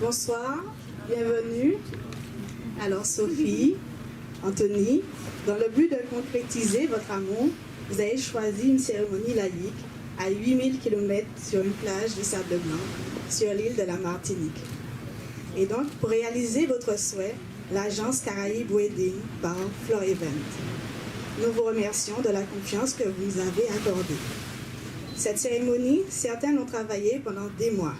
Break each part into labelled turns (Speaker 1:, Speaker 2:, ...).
Speaker 1: Bonsoir, bienvenue. Alors Sophie, Anthony, dans le but de concrétiser votre amour, vous avez choisi une cérémonie laïque à 8000 km sur une plage de sable blanc sur l'île de la Martinique. Et donc, pour réaliser votre souhait, l'agence Caraïbes Wedding par Floor Event. Nous vous remercions de la confiance que vous nous avez accordée. Cette cérémonie, certains ont travaillé pendant des mois.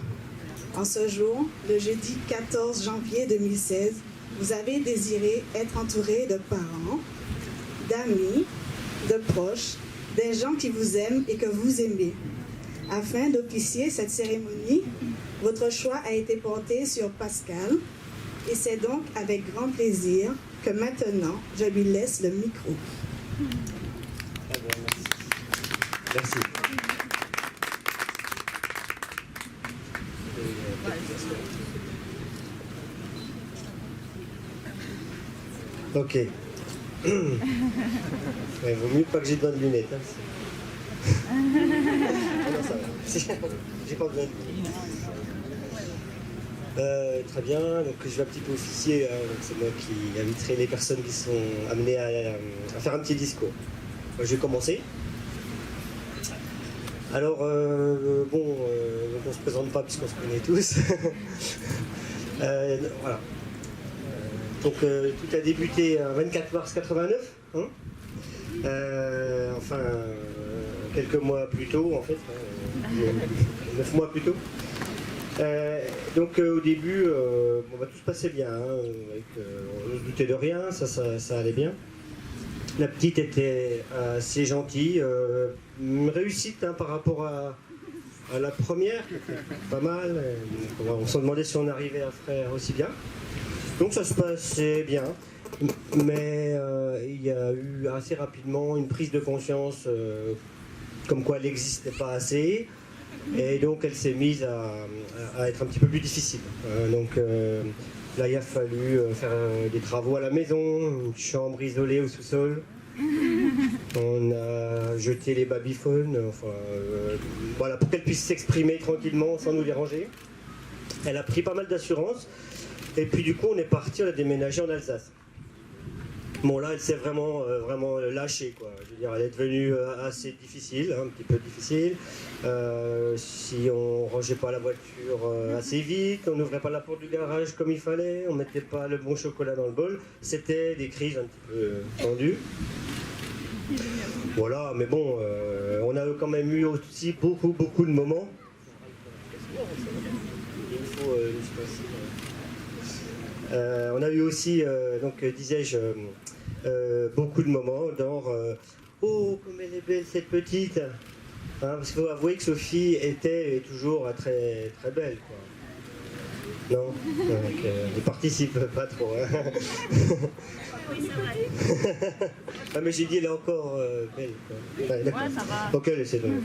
Speaker 1: En ce jour, le jeudi 14 janvier 2016, vous avez désiré être entouré de parents, d'amis, de proches, des gens qui vous aiment et que vous aimez. Afin d'officier cette cérémonie, votre choix a été porté sur Pascal et c'est donc avec grand plaisir que maintenant, je lui laisse le micro.
Speaker 2: Merci. Ok. Ouais, vaut mieux pas que j'ai besoin de lunettes. Hein. Ah non, ça va. J'ai pas besoin de lunettes. Très bien, donc je vais un petit peu officier. C'est moi qui inviterai les personnes qui sont amenées à faire un petit discours. Je vais commencer. Alors, bon, on ne se présente pas puisqu'on se connaît tous. Voilà. Donc, tout a débuté le 24 mars 89. Hein, enfin, quelques mois plus tôt, en fait. 9 mois plus tôt. Donc, au début, bon, tout se passait bien. Hein, on ne se doutait de rien, ça allait bien. La petite était assez gentille, une réussite hein, par rapport à la première, pas mal. On se demandait si on arrivait à faire aussi bien. Donc ça se passait bien, mais il y a eu assez rapidement une prise de conscience comme quoi elle n'existait pas assez, et donc elle s'est mise à être un petit peu plus difficile. Donc là, il a fallu faire des travaux à la maison, une chambre isolée au sous-sol. On a jeté les babyphones, enfin, voilà, pour qu'elle puisse s'exprimer tranquillement sans nous déranger. Elle a pris pas mal d'assurance. Et puis du coup, on est parti, on a déménagé en Alsace. Bon là, elle s'est vraiment lâchée, quoi. Je veux dire, elle est devenue assez difficile, hein, un petit peu difficile. Si on rangeait pas la voiture assez vite, on n'ouvrait pas la porte du garage comme il fallait, on mettait pas le bon chocolat dans le bol, c'était des crises un petit peu tendues. Voilà, mais bon, on a quand même eu aussi beaucoup de moments. On a eu aussi, donc disais-je, beaucoup de moments, genre oh, comme elle est belle cette petite, hein, parce qu'il faut avouer que Sophie était et toujours très, très belle, quoi. Non, donc, je participe pas trop. Hein. Oui, c'est vrai. Ah, mais j'ai dit elle est encore belle, quoi. Ouais, ça va. Ok, laissez donc.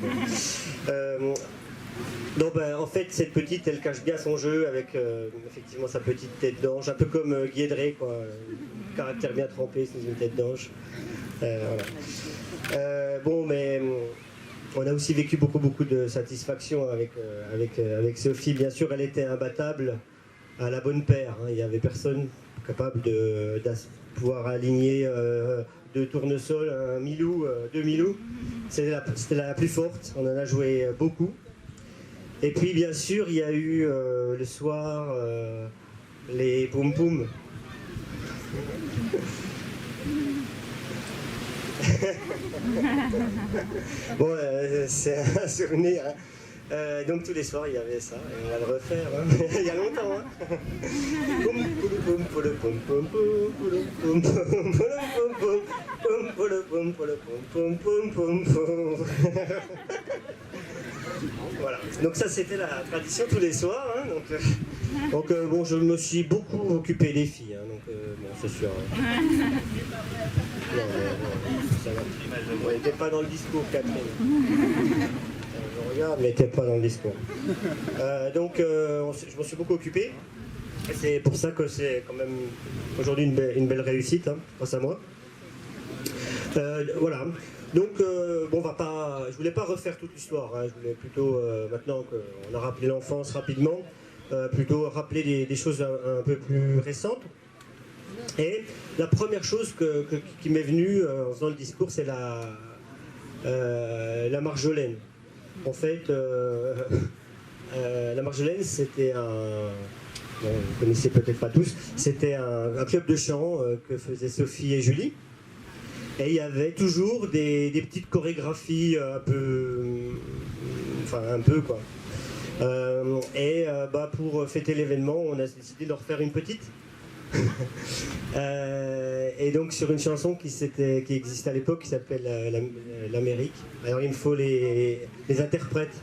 Speaker 2: Donc en fait cette petite elle cache bien son jeu avec effectivement sa petite tête d'ange, un peu comme Guédré, quoi, caractère bien trempé sous une tête d'ange. Voilà. Bon, mais on a aussi vécu beaucoup de satisfaction avec Sophie. Bien sûr, elle était imbattable à la bonne paire, hein. Il n'y avait personne capable de pouvoir aligner 2 tournesols, un milou, 2 milous. C'était la plus forte, on en a joué beaucoup. Et puis bien sûr, il y a eu le soir les poum poum. Bon, c'est un souvenir. Hein. Donc tous les soirs, il y avait ça, et on va le refaire. Hein. Il y a longtemps. Hein. Voilà. Donc ça c'était la tradition tous les soirs. Hein. Donc bon, je me suis beaucoup occupé des filles. Hein. Donc bon, c'est sûr. Hein. Non, ça va. Elle n'était pas dans le discours, Catherine. Je regarde, mais elle n'était pas dans le discours. Donc je m'en suis beaucoup occupé. Et c'est pour ça que c'est quand même aujourd'hui une belle réussite, hein, grâce à moi. Voilà. Donc, bon, je voulais pas refaire toute l'histoire. Hein. Je voulais plutôt, maintenant qu'on a rappelé l'enfance rapidement, plutôt rappeler des choses un peu plus récentes. Et la première chose qui m'est venue en faisant le discours, c'est la Marjolaine. En fait, la Marjolaine, c'était bon, vous connaissez peut-être pas tous, c'était un club de chant que faisaient Sophie et Julie. Et il y avait toujours des petites chorégraphies un peu quoi. Pour fêter l'événement, on a décidé de refaire une petite. Et donc sur une chanson qui existait à l'époque, qui s'appelle l'Amérique. Alors il me faut les interprètes.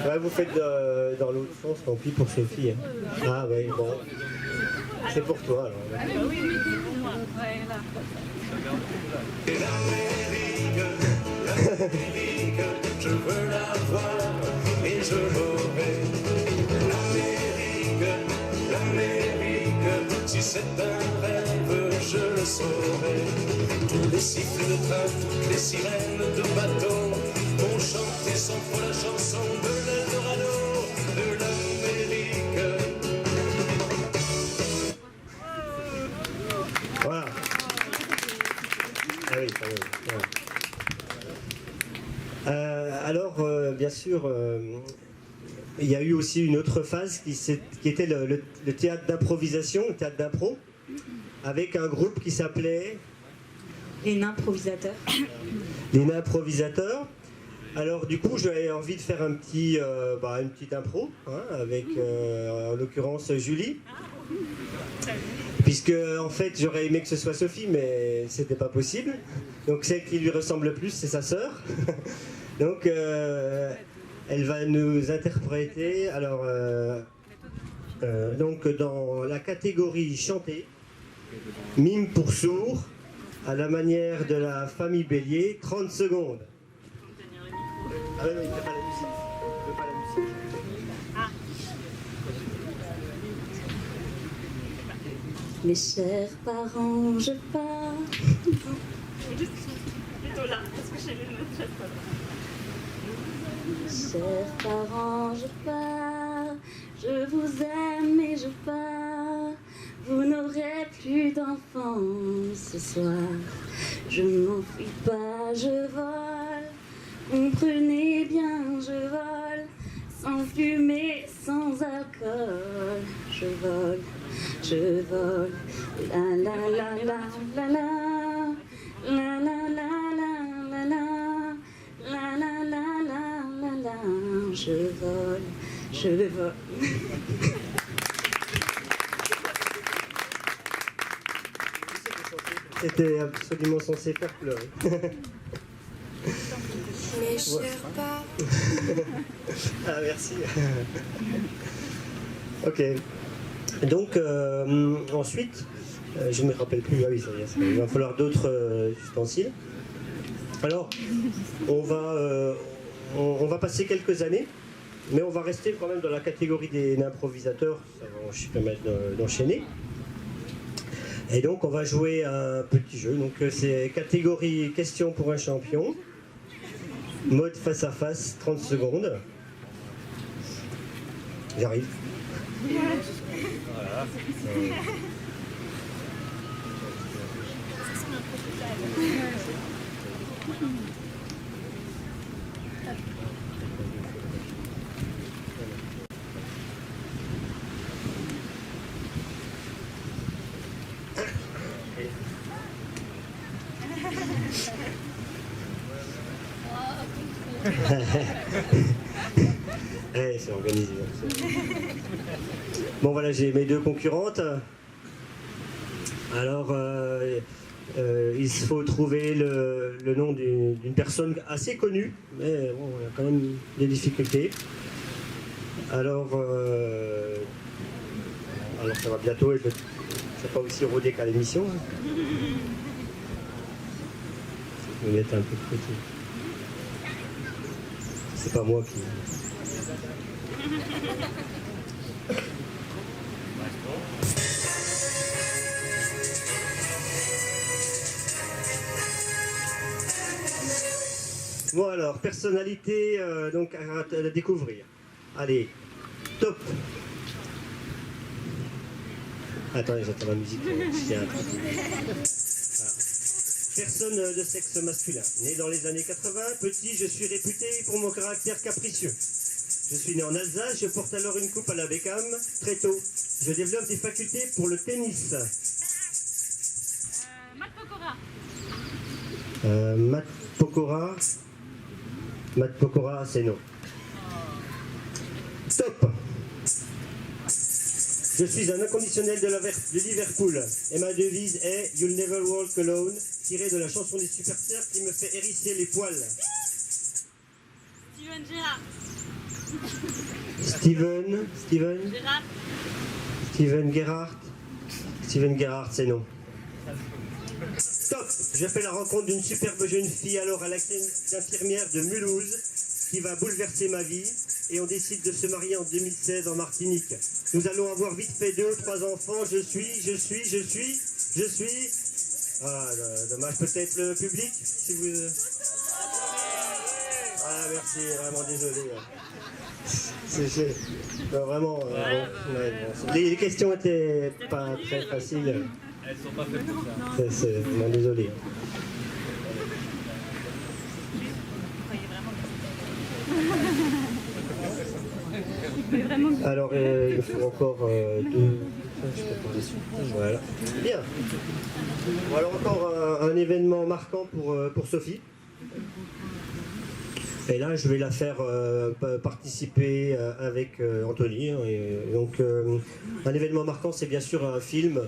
Speaker 2: Ouais, vous faites dans l'autre sens, tant pis pour Sophie. Hein. Ah oui, bon. C'est pour toi alors.
Speaker 3: L'Amérique, je veux la voir et je l'aurai. L'Amérique, si c'est un rêve, je le saurai. Tous les sifflets de train, toutes les sirènes de bateau ont chanté sans fois la chanson de l'Eldorado, de l'Amérique.
Speaker 2: Voilà. Ah oui, quand même. Voilà. Alors, bien sûr, il y a eu aussi une autre phase qui était le théâtre d'improvisation, le théâtre d'impro, avec un groupe qui s'appelait...
Speaker 4: Les Improvisateurs.
Speaker 2: Les Improvisateurs. Alors, du coup, j'avais envie de faire une petite impro, hein, avec, en l'occurrence, Julie. Puisque, en fait, j'aurais aimé que ce soit Sophie, mais c'était pas possible. Donc, celle qui lui ressemble le plus, c'est sa sœur. Donc, elle va nous interpréter. Alors, donc, dans la catégorie chantée, mime pour sourds, à la manière de la famille Bélier, 30 secondes. Ah ouais, non, il ne fait pas la musique. Il ne fait pas la musique.
Speaker 4: Mes chers parents, je pars. Chers parents, je pars. Je vous aime et je pars. Vous n'aurez plus d'enfants ce soir. Je m'enfuis pas, je vole. Comprenez bien, je vole. Sans fumée, sans alcool. Je vole. Je vole, la la la la la la, la la la la la la, la la la la la la, je vole, je vole.
Speaker 2: C'était absolument censé faire pleurer.
Speaker 5: Mes chers parents.
Speaker 2: Ah, merci. Ok. Donc, ensuite, je ne me rappelle plus, ah oui, ça y est, il va falloir d'autres ustensiles. Alors, on va passer quelques années, mais on va rester quand même dans la catégorie des improvisateurs, ça va permettre d'enchaîner. Et donc, on va jouer à un petit jeu. Donc, c'est catégorie question pour un champion, mode face à face, 30 secondes. J'arrive. Voilà. C'est organisé. Bon voilà, j'ai mes deux concurrentes. Alors, il faut trouver le nom d'une personne assez connue, mais bon, il y a quand même des difficultés. Alors ça va bientôt, et c'est pas aussi rodé qu'à l'émission. Je vais mettre un peu de côté. C'est pas moi qui... Bon alors, personnalité donc à découvrir. Allez, top. Attendez, j'attends la musique. Voilà. Personne de sexe masculin. Né dans les années 80, petit, je suis réputé pour mon caractère capricieux. Je suis né en Alsace, je porte alors une coupe à la Beckham. Très tôt, je développe des facultés pour le tennis.
Speaker 6: Matt Pokora.
Speaker 2: Matt Pokora. Matt Pokora, c'est non. Top. Je suis un inconditionnel de Liverpool et ma devise est You'll never walk alone, tirée de la chanson des Superstars qui me fait hérisser les poils.
Speaker 6: Steven Gerrard.
Speaker 2: Steven Gerrard, c'est non. Top. Je fais la rencontre d'une superbe jeune fille alors à l'infirmière de Mulhouse qui va bouleverser ma vie et on décide de se marier en 2016 en Martinique. Nous allons avoir vite fait 2 ou 3 enfants. Je suis. Ah, dommage, peut-être le public, si vous... Ah, merci, vraiment désolé. Non, vraiment, les questions étaient pas très faciles.
Speaker 7: Elles sont pas faites pour ça.
Speaker 2: C'est vraiment désolé. Alors, il faut encore 2... Voilà. Bien. Bon, alors encore un événement marquant pour Sophie. Et là, je vais la faire participer avec Anthony. Et donc, un événement marquant, c'est bien sûr un film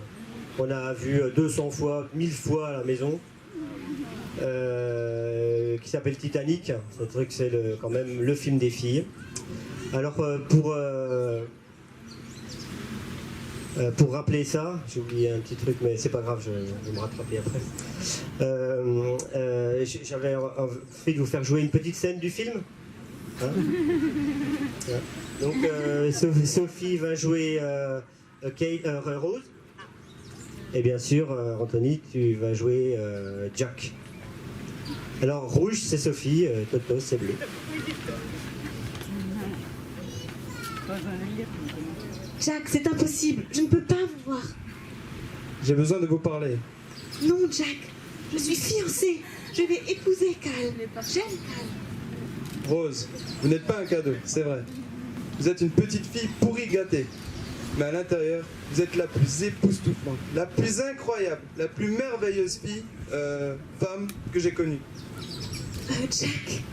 Speaker 2: qu'on a vu 200 fois, 1000 fois à la maison, qui s'appelle Titanic. C'est un truc, c'est quand même le film des filles. Alors, pour rappeler ça, j'ai oublié un petit truc, mais c'est pas grave, je vais me rattraper après. J'avais envie de vous faire jouer une petite scène du film. Hein? Donc, Sophie va jouer Rose. Et bien sûr, Anthony, tu vas jouer Jack. Alors, rouge, c'est Sophie, Toto, c'est bleu.
Speaker 8: Jack, c'est impossible. Je ne peux pas vous voir.
Speaker 9: J'ai besoin de vous parler.
Speaker 8: Non, Jack. Je suis fiancée. Je vais épouser Cal. J'aime Cal.
Speaker 9: Rose, vous n'êtes pas un cadeau, c'est vrai. Vous êtes une petite fille pourrie gâtée. Mais à l'intérieur, vous êtes la plus époustouflante, la plus incroyable, la plus merveilleuse fille, femme que j'ai connue.
Speaker 8: Jack.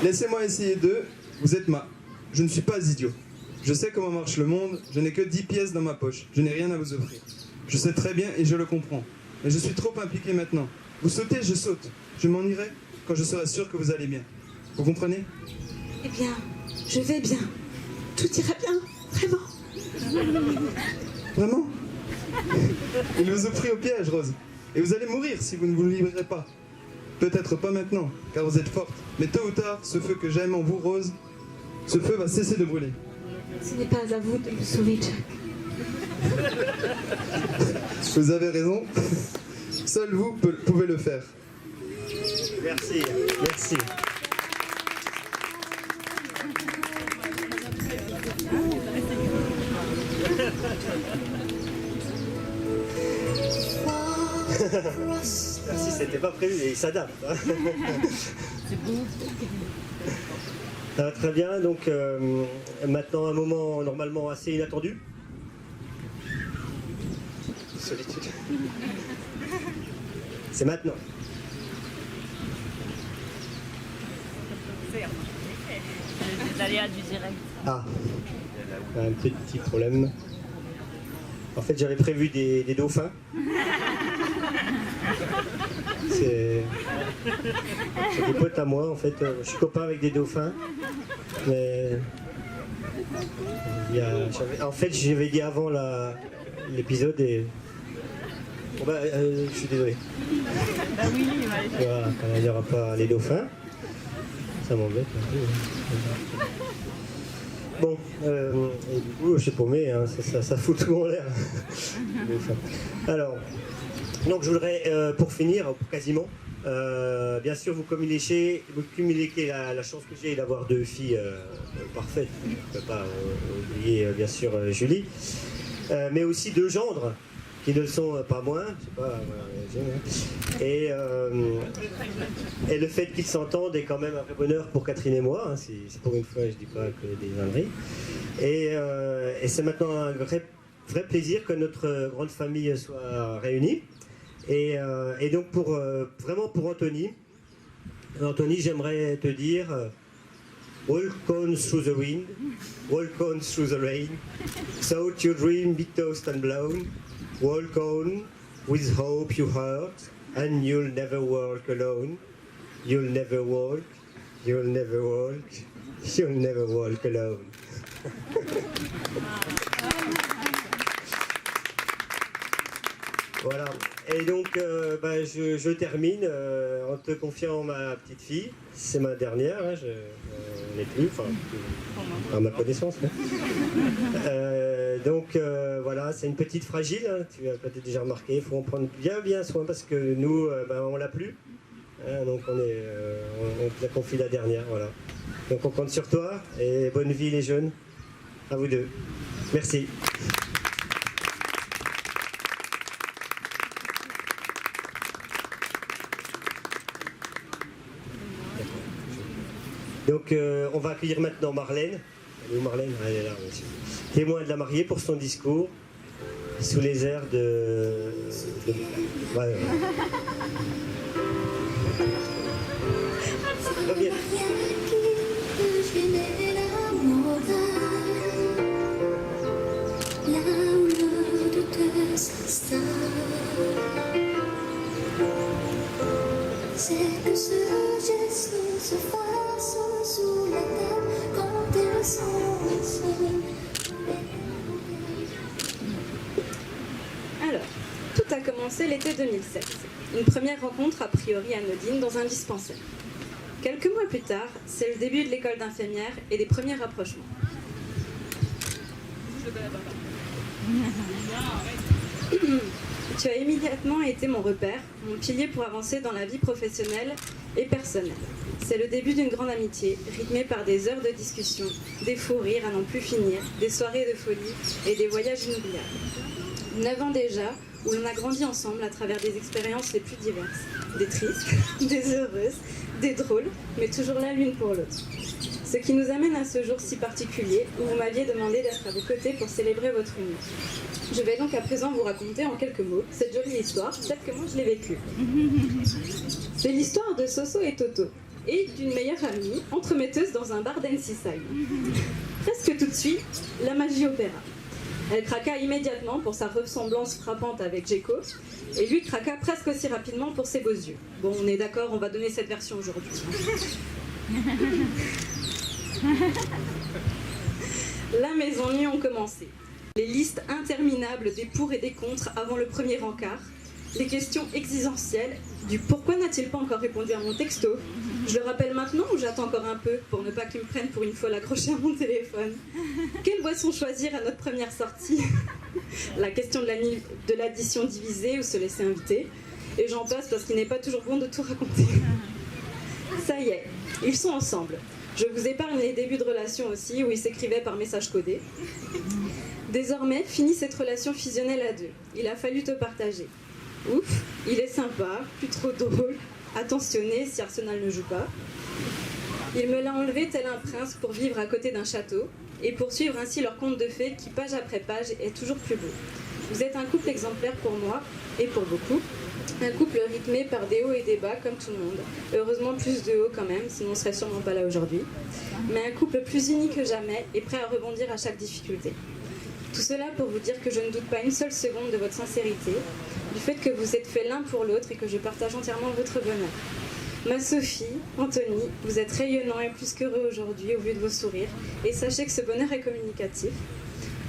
Speaker 9: Laissez-moi essayer d'eux. Vous êtes Je ne suis pas idiot. Je sais comment marche le monde. Je n'ai que 10 pièces dans ma poche. Je n'ai rien à vous offrir. Je sais très bien et je le comprends. Mais je suis trop impliqué maintenant. Vous sautez, je saute. Je m'en irai quand je serai sûr que vous allez bien. Vous comprenez?
Speaker 8: Eh bien, je vais bien. Tout ira bien. Vraiment.
Speaker 9: Vraiment? Il vous a pris au piège, Rose. Et vous allez mourir si vous ne vous livrez pas. Peut-être pas maintenant, car vous êtes forte. Mais tôt ou tard, ce feu que j'aime en vous, Rose, ce feu va cesser de brûler.
Speaker 8: Ce n'est pas à vous de me sauver, Jack.
Speaker 9: Vous avez raison. Seul vous pouvez le faire.
Speaker 2: Merci, merci. Merci, c'était pas prévu, et il s'adapte. Hein. Ça va très bien, donc maintenant un moment normalement assez inattendu. Solitude. C'est maintenant.
Speaker 6: Les aléas du direct.
Speaker 2: Ah, un petit problème. En fait, j'avais prévu des dauphins. C'est des potes à moi, en fait. Je suis copain avec des dauphins. Mais en fait, j'avais dit avant l'épisode et... Bon bah, je suis désolé.
Speaker 6: Bah oui,
Speaker 2: voilà, il n'y aura pas les dauphins. Ça m'embête un peu. Bon, et du coup, je suis paumé, hein, ça fout tout en l'air. Alors, Donc je voudrais, pour finir, quasiment, bien sûr vous communiquez la chance que j'ai d'avoir 2 filles parfaites. Je ne peux pas oublier bien sûr Julie, mais aussi 2 gendres qui ne le sont pas moins. Je sais pas, voilà, et le fait qu'ils s'entendent est quand même un vrai bonheur pour Catherine et moi. Hein, c'est pour une fois, je ne dis pas que des âneries. Et c'est maintenant un vrai plaisir que notre grande famille soit réunie. Et donc vraiment pour Anthony, j'aimerais te dire walk on through the wind, walk on through the rain, thought your dream be tossed and blown, walk on with hope you heart, and you'll never walk alone, you'll never walk, you'll never walk, you'll never walk alone. Voilà, et donc je termine en te confiant ma petite fille. C'est ma dernière, hein, je n'en ai plus, enfin, à ma connaissance. Hein. Voilà, c'est une petite fragile, hein, tu as peut-être déjà remarqué, il faut en prendre bien soin parce que nous, on l'a plus. Hein, donc on te confie la dernière, voilà. Donc on compte sur toi et bonne vie les jeunes, à vous 2. Merci. Donc on va accueillir maintenant Marlène. Elle est où Marlène? Elle est là, monsieur. Témoin de la mariée pour son discours sous les airs de... Ouais. Reviens.
Speaker 10: C'est que ce geste se fasse sous la table quand elles sont seules.
Speaker 4: Alors, tout a commencé l'été 2007. Une première rencontre a priori anodine dans un dispensaire. Quelques mois plus tard, c'est le début de l'école d'infirmière et des premiers rapprochements. Tu as immédiatement été mon repère, mon pilier pour avancer dans la vie professionnelle et personnelle. C'est le début d'une grande amitié, rythmée par des heures de discussion, des fous rires à n'en plus finir, des soirées de folie et des voyages inoubliables. 9 ans déjà, où l'on a grandi ensemble à travers des expériences les plus diverses, des tristes, des heureuses, des drôles, mais toujours là l'une pour l'autre. Ce qui nous amène à ce jour si particulier où vous m'aviez demandé d'être à vos côtés pour célébrer votre union. Je vais donc à présent vous raconter en quelques mots cette jolie histoire, telle que moi je l'ai vécue. C'est l'histoire de Soso et Toto, et d'une meilleure amie, entremetteuse dans un bar d'N-Seaside. Presque tout de suite, la magie opéra. Elle craqua immédiatement pour sa ressemblance frappante avec Jeko, et lui craqua presque aussi rapidement pour ses beaux yeux. Bon, on est d'accord, on va donner cette version aujourd'hui. Là, mes ennuis ont commencé. Les listes interminables des pour et des contre avant le premier encart, les questions existentielles du pourquoi n'a-t-il pas encore répondu à mon texto? Je le rappelle maintenant ou j'attends encore un peu pour ne pas qu'il me prenne pour une folle accrochée à mon téléphone? Quelle boisson choisir à notre première sortie? La question de l'addition divisée ou se laisser inviter. Et j'en passe parce qu'il n'est pas toujours bon de tout raconter. Ça y est, ils sont ensemble. Je vous épargne les débuts de relation aussi où ils s'écrivaient par message codé. Désormais, finie cette relation fusionnelle à 2. Il a fallu te partager. Ouf, il est sympa, plus trop drôle, attentionné si Arsenal ne joue pas. Il me l'a enlevé tel un prince pour vivre à côté d'un château et poursuivre ainsi leur conte de fées qui, page après page, est toujours plus beau. Vous êtes un couple exemplaire pour moi et pour beaucoup. Un couple rythmé par des hauts et des bas comme tout le monde. Heureusement plus de hauts quand même, sinon on serait sûrement pas là aujourd'hui. Mais un couple plus uni que jamais et prêt à rebondir à chaque difficulté. Tout cela pour vous dire que je ne doute pas une seule seconde de votre sincérité, du fait que vous êtes faits l'un pour l'autre et que je partage entièrement votre bonheur. Ma Sophie, Anthony, vous êtes rayonnants et plus qu'heureux aujourd'hui au vu de vos sourires, et sachez que ce bonheur est communicatif.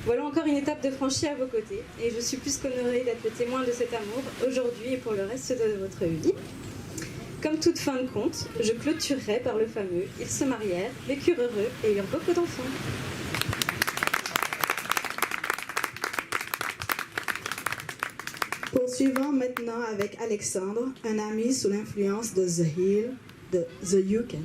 Speaker 4: Voilà encore une étape de franchie à vos côtés, et je suis plus qu'honorée d'être le témoin de cet amour aujourd'hui et pour le reste de votre vie. Comme toute fin de compte, je clôturerai par le fameux « Ils se marièrent, vécurent heureux et eurent beaucoup d'enfants ».
Speaker 1: Poursuivons maintenant avec Alexandre, un ami sous l'influence de The Hill, de The Yukon.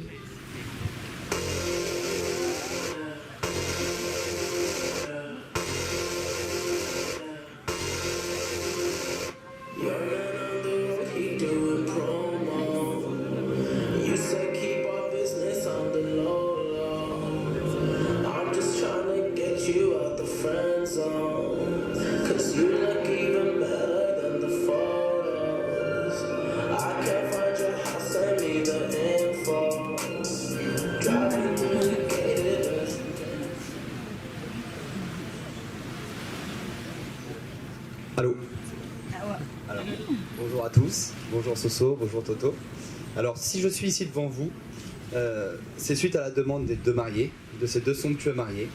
Speaker 11: Allô. Alors, bonjour à tous, bonjour Soso, bonjour Toto. Alors si je suis ici devant vous, c'est suite à la demande des deux mariés, de ces deux somptueux mariés.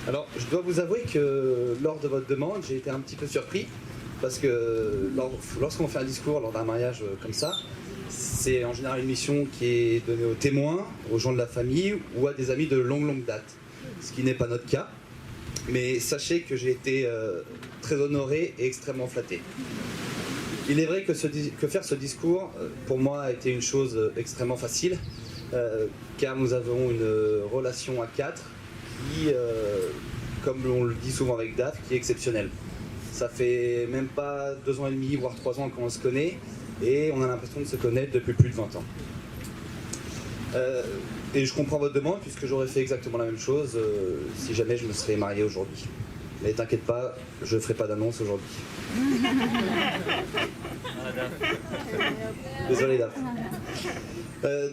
Speaker 11: Alors je dois vous avouer que lors de votre demande, j'ai été un petit peu surpris, parce que lorsqu'on fait un discours lors d'un mariage comme ça, c'est en général une mission qui est donnée aux témoins, aux gens de la famille ou à des amis de longue date, ce qui n'est pas notre cas. Mais sachez que j'ai été très honoré et extrêmement flatté. Il est vrai que faire ce discours, pour moi, a été une chose extrêmement facile, car nous avons une relation à quatre qui, comme on le dit souvent avec Daph, qui est exceptionnelle. Ça fait même pas 2 ans et demi, voire 3 ans qu'on se connaît, et on a l'impression de se connaître depuis plus de 20 ans. Et je comprends votre demande, puisque j'aurais fait exactement la même chose si jamais je me serais marié aujourd'hui. Mais t'inquiète pas, je ne ferai pas d'annonce aujourd'hui. Désolé Daph.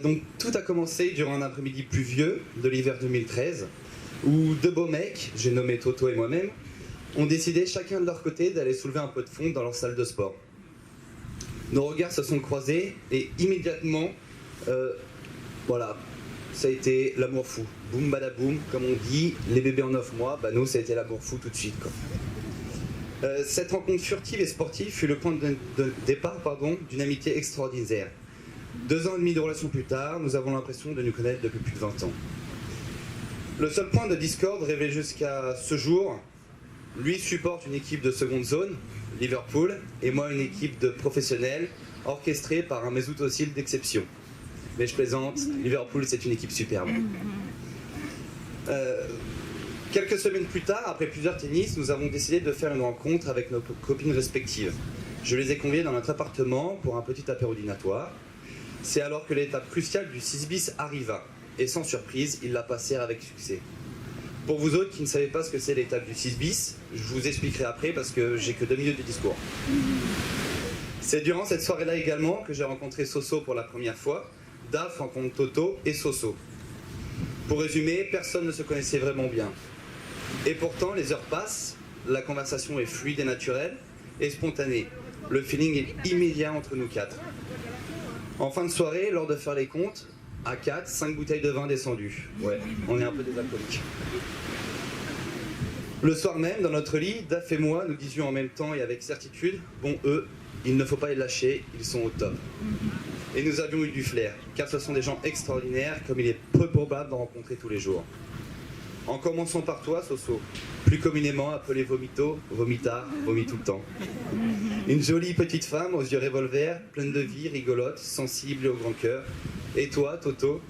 Speaker 11: Donc tout a commencé durant un après-midi pluvieux de l'hiver 2013, où 2 beaux mecs, j'ai nommé Toto et moi-même, ont décidé chacun de leur côté d'aller soulever un peu de fonte dans leur salle de sport. Nos regards se sont croisés et immédiatement, voilà, ça a été l'amour fou. Boum badaboum, comme on dit, les bébés en 9 mois, bah nous ça a été l'amour fou tout de suite, quoi. Cette rencontre furtive et sportive fut le point de départ d'une amitié extraordinaire. 2 ans et demi de relation plus tard, nous avons l'impression de nous connaître depuis plus de 20 ans. Le seul point de discorde révélé jusqu'à ce jour, lui supporte une équipe de seconde zone, Liverpool, et moi une équipe de professionnels orchestrée par un Mesut Özil d'exception. Mais je plaisante, Liverpool c'est une équipe superbe. Quelques semaines plus tard, après plusieurs tennis, nous avons décidé de faire une rencontre avec nos copines respectives. Je les ai conviées dans notre appartement pour un petit apéro dînatoire. C'est alors que l'étape cruciale du 6 bis arriva. Et sans surprise, ils la passèrent avec succès. Pour vous autres qui ne savez pas ce que c'est l'étape du 6 bis, je vous expliquerai après parce que j'ai que 2 minutes de discours. C'est durant cette soirée-là également que j'ai rencontré Soso pour la première fois. Daph rencontre Toto et Soso. Pour résumer, personne ne se connaissait vraiment bien. Et pourtant, les heures passent, la conversation est fluide et naturelle, et spontanée. Le feeling est immédiat entre nous 4. En fin de soirée, lors de faire les comptes, à 4, 5 bouteilles de vin descendues. Ouais, on est un peu des alcooliques. Le soir même, dans notre lit, Daph et moi nous disions en même temps et avec certitude, bon eux, il ne faut pas les lâcher, ils sont au top. Et nous avions eu du flair, car ce sont des gens extraordinaires comme il est peu probable d'en rencontrer tous les jours. En commençant par toi, Soso, plus communément appelé Vomito, Vomitard, Vomit tout le temps. Une jolie petite femme aux yeux revolver, pleine de vie, rigolote, sensible et au grand cœur. Et toi, Toto,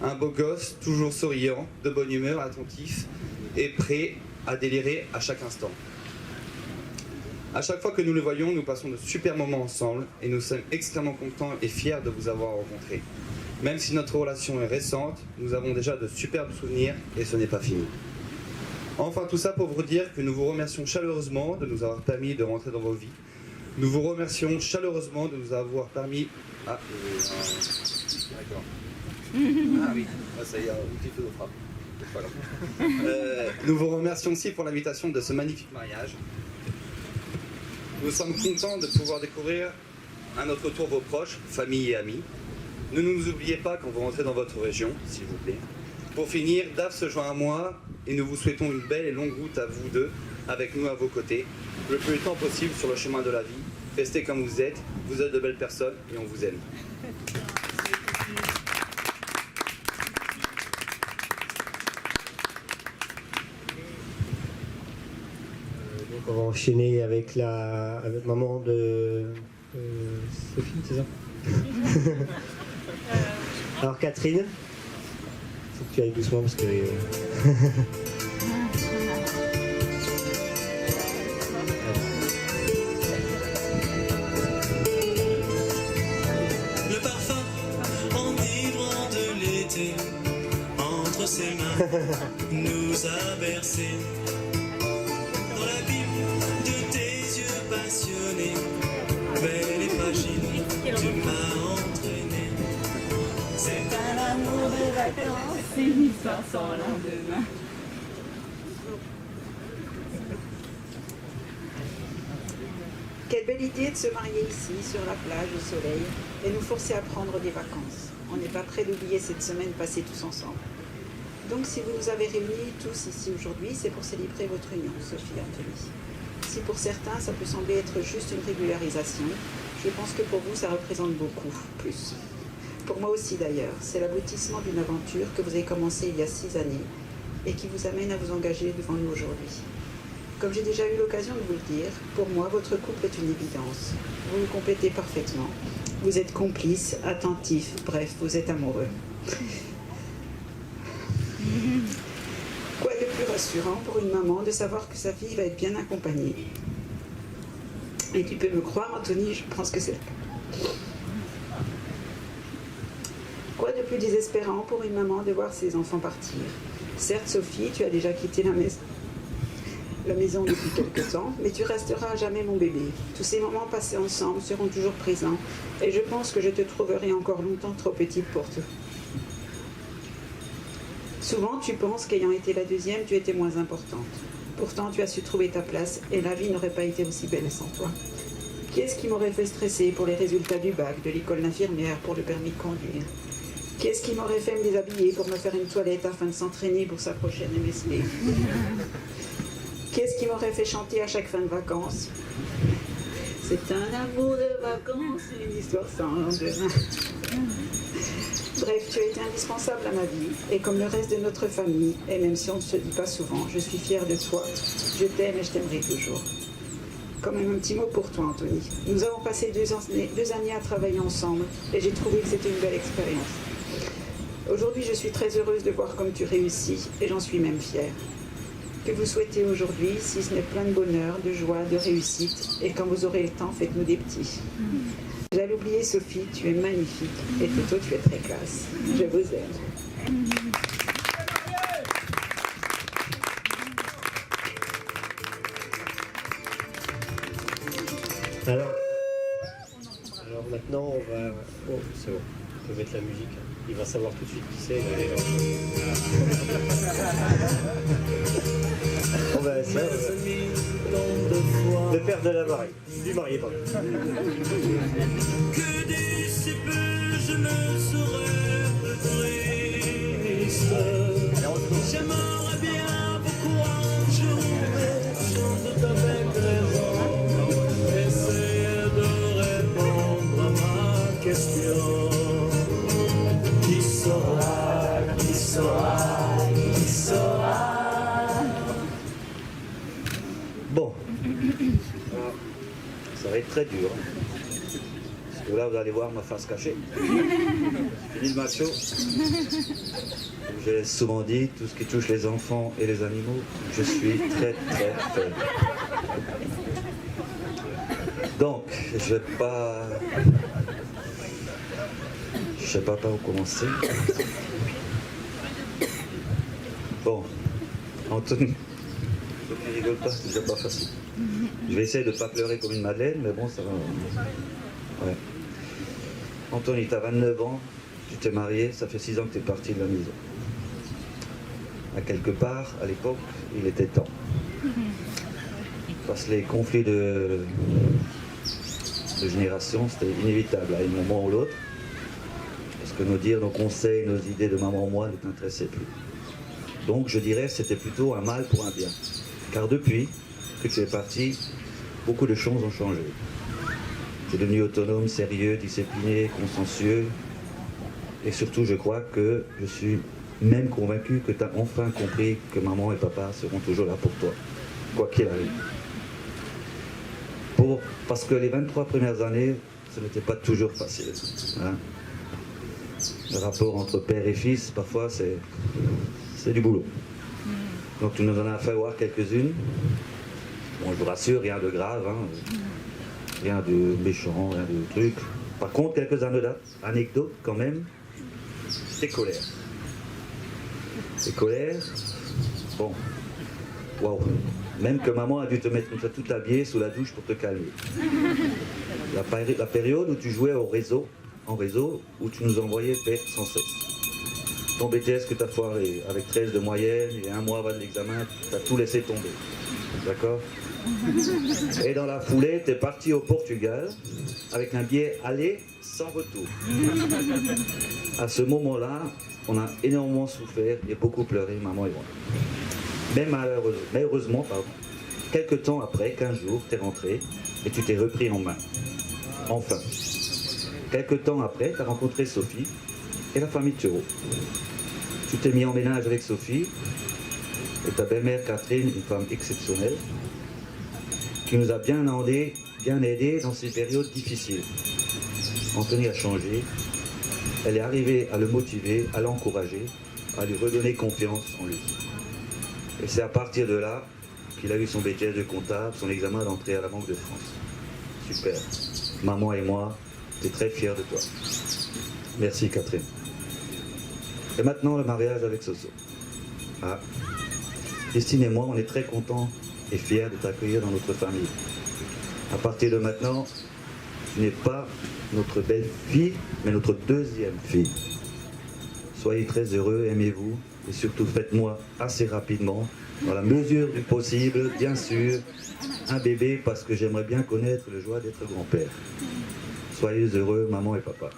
Speaker 11: un beau gosse, toujours souriant, de bonne humeur, attentif et prêt à délirer à chaque instant. À chaque fois que nous le voyons, nous passons de super moments ensemble et nous sommes extrêmement contents et fiers de vous avoir rencontrés. Même si notre relation est récente, nous avons déjà de superbes souvenirs et ce n'est pas fini. Enfin, tout ça pour vous dire que nous vous remercions chaleureusement de nous avoir permis de rentrer dans vos vies. Nous vous remercions chaleureusement de nous avoir permis... Ah, d'accord. Ah oui, ça y est, un petit feu de frappe. Voilà. Nous vous remercions aussi pour l'invitation de ce magnifique mariage. Nous sommes contents de pouvoir découvrir à notre tour vos proches, familles et amis. Ne nous oubliez pas quand vous rentrez dans votre région, s'il vous plaît. Pour finir, Daph se joint à moi et nous vous souhaitons une belle et longue route à vous deux, avec nous à vos côtés, le plus longtemps possible sur le chemin de la vie. Restez comme vous êtes de belles personnes et on vous aime.
Speaker 2: Donc on va enchaîner avec maman de Sophie, c'est ça? Alors Catherine, faut que tu ailles doucement parce que...
Speaker 3: Le parfum enivrant de l'été entre ses mains nous a bercés. Dans l'abîme de tes yeux passionnés, belle et fragile, tu m'as entraîné. C'est un amour de vacances, c'est une histoire sans lendemain.
Speaker 8: Quelle belle idée de se marier ici, sur la plage, au soleil, et nous forcer à prendre des vacances. On n'est pas prêt d'oublier cette semaine passée tous ensemble. Donc si vous nous avez réunis tous ici aujourd'hui, c'est pour célébrer votre union, Sophie et Anthony. Si pour certains, ça peut sembler être juste une régularisation, je pense que pour vous, ça représente beaucoup plus. Pour moi aussi d'ailleurs, c'est l'aboutissement d'une aventure que vous avez commencée il y a 6 années et qui vous amène à vous engager devant nous aujourd'hui. Comme j'ai déjà eu l'occasion de vous le dire, pour moi, votre couple est une évidence. Vous vous complétez parfaitement. Vous êtes complices, attentifs, bref, vous êtes amoureux. Quoi de plus rassurant pour une maman de savoir que sa fille va être bien accompagnée? Et tu peux me croire, Anthony, je pense que c'est le cas. Quoi de plus désespérant pour une maman de voir ses enfants partir? Certes, Sophie, tu as déjà quitté la maison depuis quelque temps, mais tu resteras à jamais mon bébé. Tous ces moments passés ensemble seront toujours présents, et je pense que je te trouverai encore longtemps trop petite pour tout. Souvent, tu penses qu'ayant été la deuxième, tu étais moins importante. Pourtant, tu as su trouver ta place, et la vie n'aurait pas été aussi belle sans toi. Qui est-ce qui m'aurait fait stresser pour les résultats du bac, de l'école d'infirmière, pour le permis de conduire? Qui est-ce qui m'aurait fait me déshabiller pour me faire une toilette afin de s'entraîner pour sa prochaine MSB? Qui est-ce qui m'aurait fait chanter à chaque fin de vacances? C'est un amour de vacances, une histoire sans lendemain. Bref, tu as été indispensable à ma vie, et comme le reste de notre famille, et même si on ne se dit pas souvent, je suis fière de toi, je t'aime et je t'aimerai toujours. Quand même un petit mot pour toi, Anthony. Nous avons passé 2 années à travailler ensemble, et j'ai trouvé que c'était une belle expérience. Aujourd'hui, je suis très heureuse de voir comme tu réussis, et j'en suis même fière. Que vous souhaitez aujourd'hui, si ce n'est plein de bonheur, de joie, de réussite, et quand vous aurez le temps, faites-nous des petits. J'allais oublier, Sophie, tu es magnifique, et Toto, tu es très classe. Je vous aime.
Speaker 2: Alors maintenant, on va... Oh, c'est bon, on peut mettre la musique. Il va savoir tout de suite qui c'est. On va essayer. Le père de la mariée. Du marié, pardon.
Speaker 3: Que d'ici peu je me serais triste. J'aimerais bien beaucoup un jour, sans doute avec raison, essayer de répondre à ma question. Qui saura, qui saura, qui saura?
Speaker 12: Bon, ça va être très dur. Parce que là, vous allez voir ma face cachée. Fini le macho. J'ai souvent dit, tout ce qui touche les enfants et les animaux, je suis très très faible. Donc, je sais pas par où commencer. Bon, Anthony, tu rigoles pas, c'est déjà pas facile. Je vais essayer de pas pleurer comme une madeleine, mais bon, ça va. Ouais. Anthony, tu as 29 ans, tu t'es marié, ça fait 6 ans que tu es parti de la maison. À quelque part, à l'époque, il était temps. Parce que les conflits de génération, c'était inévitable à un moment ou l'autre. Parce que nos dires, nos conseils, nos idées de maman, moi, ne t'intéressaient plus. Donc je dirais que c'était plutôt un mal pour un bien. Car depuis que tu es parti, beaucoup de choses ont changé. Tu es devenu autonome, sérieux, discipliné, consciencieux. Et surtout, je crois que je suis même convaincu que tu as enfin compris que maman et papa seront toujours là pour toi, quoi qu'il arrive. parce que les 23 premières années, ce n'était pas toujours facile. Hein. Le rapport entre père et fils, parfois, c'est du boulot. Donc tu nous en as fait voir quelques-unes. Bon, je vous rassure, rien de grave, hein. Rien de méchant, rien de truc. Par contre, quelques anecdotes quand même. T'es colère. T'es colère. Bon. Waouh. Même que maman a dû te mettre une fois tout habillé sous la douche pour te calmer. La période où tu jouais en réseau, où tu nous envoyais perdre sans cesse. Ton BTS que tu as foiré, avec 13 de moyenne et 1 mois avant de l'examen, tu as tout laissé tomber. D'accord? Et dans la foulée, tu es parti au Portugal avec un billet aller sans retour. À ce moment-là, on a énormément souffert et beaucoup pleuré, maman et moi. Mais malheureusement, quelques temps après, 15 jours, tu es rentré et tu t'es repris en main. Enfin. Quelques temps après, tu as rencontré Sophie et la famille Thureau. Tu t'es mis en ménage avec Sophie et ta belle-mère Catherine, une femme exceptionnelle, qui nous a bien aidé dans ces périodes difficiles. Anthony a changé. Elle est arrivée à le motiver, à l'encourager, à lui redonner confiance en lui. Et c'est à partir de là qu'il a eu son BTS de comptable, son examen d'entrée à la Banque de France. Super. Maman et moi, t'es très fiers de toi. Merci Catherine. Et maintenant le mariage avec Soso. Ah. Christine et moi, on est très contents et fiers de t'accueillir dans notre famille. À partir de maintenant, tu n'es pas notre belle-fille, mais notre deuxième fille. Soyez très heureux, aimez-vous, et surtout faites-moi assez rapidement, dans la mesure du possible, bien sûr, un bébé, parce que j'aimerais bien connaître le joie d'être grand-père. Soyez heureux, maman et papa.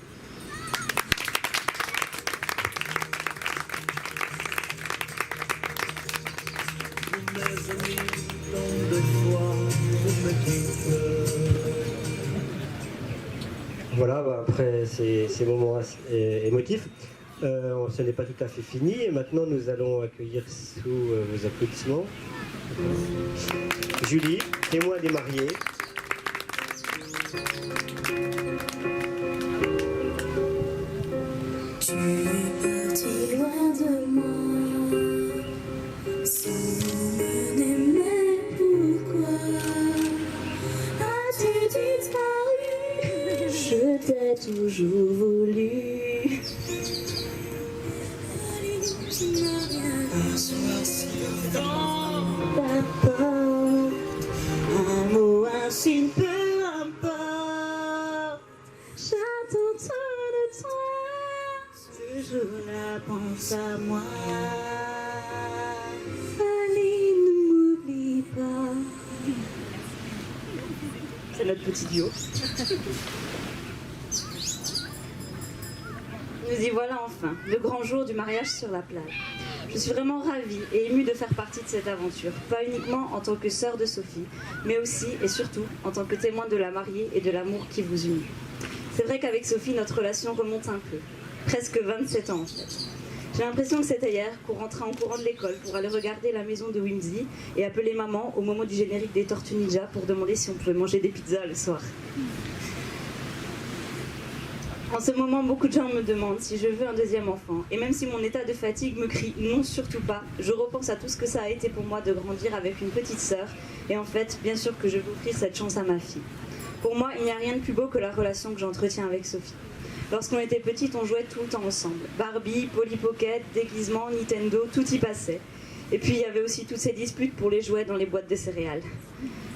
Speaker 2: Voilà, après ces moments émotifs, ce n'est pas tout à fait fini. Et maintenant, nous allons accueillir sous vos applaudissements Julie, témoin des mariés.
Speaker 10: Tu es parti loin de moi, sans m'emmener, mais pourquoi as-tu disparu? Je t'ai toujours voulu. Un soir si papa, un mot, un signe, peu importe. J'attends tout de toi, toujours la pense à moi. Allez, ne m'oublie pas.
Speaker 4: C'est notre petit duo. Nous y voilà enfin, le grand jour du mariage sur la plage. Je suis vraiment ravie et émue de faire partie de cette aventure, pas uniquement en tant que sœur de Sophie, mais aussi et surtout en tant que témoin de la mariée et de l'amour qui vous unit. C'est vrai qu'avec Sophie, notre relation remonte un peu, presque 27 ans en fait. J'ai l'impression que c'était hier qu'on rentrait en courant de l'école pour aller regarder la maison de Whimsy et appeler maman au moment du générique des Tortues Ninja pour demander si on pouvait manger des pizzas le soir. En ce moment, beaucoup de gens me demandent si je veux un deuxième enfant. Et même si mon état de fatigue me crie non, surtout pas, je repense à tout ce que ça a été pour moi de grandir avec une petite sœur. Et en fait, bien sûr que je veux offrir cette chance à ma fille. Pour moi, il n'y a rien de plus beau que la relation que j'entretiens avec Sophie. Lorsqu'on était petite, on jouait tout le temps ensemble. Barbie, Polly Pocket, déguisement, Nintendo, tout y passait. Et puis il y avait aussi toutes ces disputes pour les jouets dans les boîtes de céréales.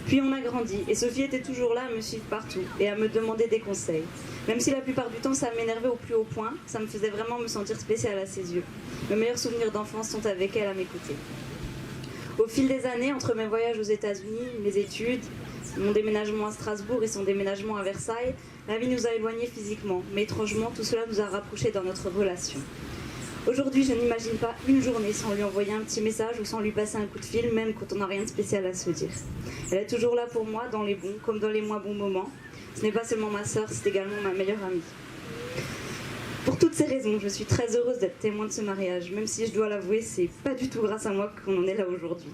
Speaker 4: Puis on a grandi, et Sophie était toujours là à me suivre partout et à me demander des conseils. Même si la plupart du temps ça m'énervait au plus haut point, ça me faisait vraiment me sentir spéciale à ses yeux. Mes meilleurs souvenirs d'enfance sont avec elle à m'écouter. Au fil des années, entre mes voyages aux États-Unis, mes études, mon déménagement à Strasbourg et son déménagement à Versailles, la vie nous a éloignés physiquement, mais étrangement tout cela nous a rapprochés dans notre relation. Aujourd'hui, je n'imagine pas une journée sans lui envoyer un petit message ou sans lui passer un coup de fil, même quand on n'a rien de spécial à se dire. Elle est toujours là pour moi, dans les bons comme dans les moins bons moments. Ce n'est pas seulement ma sœur, c'est également ma meilleure amie. Pour toutes ces raisons, je suis très heureuse d'être témoin de ce mariage, même si je dois l'avouer, c'est pas du tout grâce à moi qu'on en est là aujourd'hui.